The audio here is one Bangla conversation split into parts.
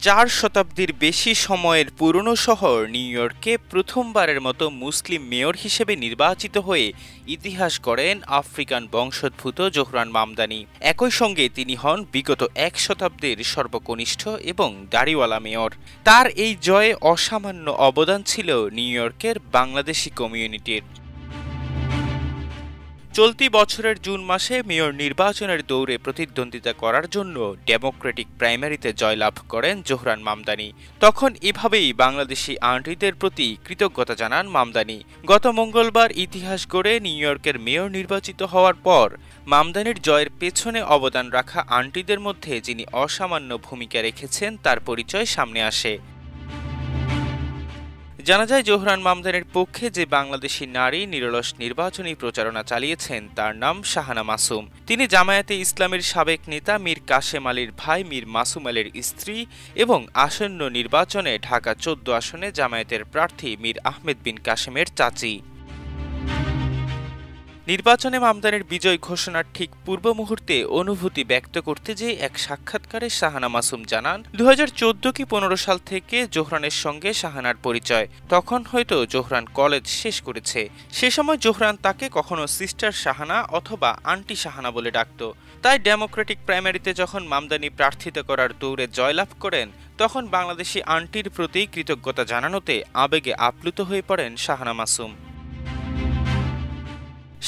4 শতাব্দীর বেশি সময়ের পুরনো শহর নিউ ইয়র্কে প্রথমবারের মতো মুসলিম মেয়র হিসেবে নির্বাচিত হয়ে ইতিহাস গড়েন আফ্রিকান বংশোদ্ভূত জোহরান মামদানি। একই সঙ্গে তিনি হন বিগত 1 শতাব্দীর সর্বকনিষ্ঠ এবং দাড়িওয়ালা মেয়র। তার এই জয়ে অসামান্য অবদান ছিল নিউ ইয়র্কের বাংলাদেশি কমিউনিটির। চলতি বছরের জুন মাসে মেয়র নির্বাচনের দৌড়ে প্রতিদ্বন্দ্বিতা করার জন্য ডেমোক্রেটিক প্রাইমারিতে জয়লাভ করেন জোহরান মামদানি। তখন এভাবেই বাংলাদেশি আন্টিদের প্রতি কৃতজ্ঞতা জানান মামদানি। গত মঙ্গলবার ইতিহাস গড়ে নিউ ইয়র্কের মেয়র নির্বাচিত হওয়ার পর মামদানির জয়ের পেছনে অবদান রাখা আন্টিদের মধ্যে যিনি অসামান্য ভূমিকা রেখেছেন তার পরিচয় সামনে আসে। জানা যায়, জোহরান মামদানির পক্ষে যে বাংলাদেশি নারী নিরলস নির্বাচনী প্রচারণা চালিয়েছেন তার নাম শাহানা মাসুম। তিনি জামায়াতে ইসলামের সাবেক নেতা মীর কাশেম আলীর ভাই মীর মাসুম আলীর স্ত্রী এবং আসন্ন নির্বাচনে ঢাকা 14 আসনে জামায়াতের প্রার্থী মীর আহমেদ বিন কাশেমের চাচি। নির্বাচনে মামদানির বিজয় ঘোষণার ঠিক পূর্ব মুহূর্তে অনুভূতি ব্যক্ত করতে যেয়ে এক সাক্ষাৎকারে শাহানা মাসুম জানান, 2014 কি 15 সাল থেকে জোহরানের সঙ্গে শাহানার পরিচয়। তখন হয়তো জোহরান কলেজ শেষ করেছে। সে সময় জোহরান তাকে কখনো সিস্টার শাহানা অথবা আন্টি শাহানা বলে ডাকত। তাই ডেমোক্রেটিক প্রাইমারিতে যখন মামদানি প্রার্থিত করার দৌড়ে জয়লাভ করেন, তখন বাংলাদেশি আন্টির প্রতি কৃতজ্ঞতা জানানোতে আবেগে আপ্লুত হয়ে পড়েন শাহানা মাসুম।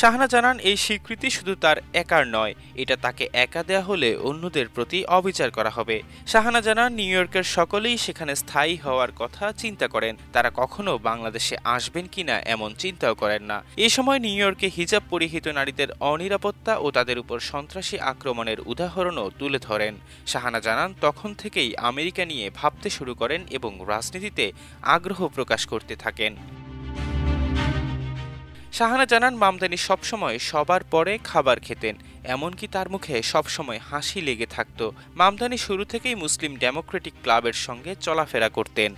শাহানা জানান, এই স্বীকৃতি শুধু তার একার নয়, এটা তাকে একা দেয়া হলে অন্যদের প্রতি অবিচার করা হবে। শাহানা জানান, নিউ ইয়র্কের সকলেই সেখানে স্থায়ী হওয়ার কথা চিন্তা করেন। তারা কখনো বাংলাদেশে আসবেন কিনা এমন চিন্তাও করেন না। এ সময় নিউ ইয়র্কে হিজাব পরিহিত নারীদের অনিরাপত্তা ও তাদের উপর সন্ত্রাসী আক্রমণের উদাহরণও তুলে ধরেন। শাহানা জানান, তখন থেকেই আমেরিকা নিয়ে ভাবতে শুরু করেন এবং রাজনীতিতে আগ্রহ প্রকাশ করতে থাকেন। শাহানা জানান, মামদানি সবসময় সবার পরে খাবার খেতেন, এমনকি তার মুখে সবসময় হাসি লেগে থাকত। মামদানি শুরু থেকেই মুসলিম ডেমোক্রেটিক ক্লাবের সঙ্গে চলাফেরা করতেন।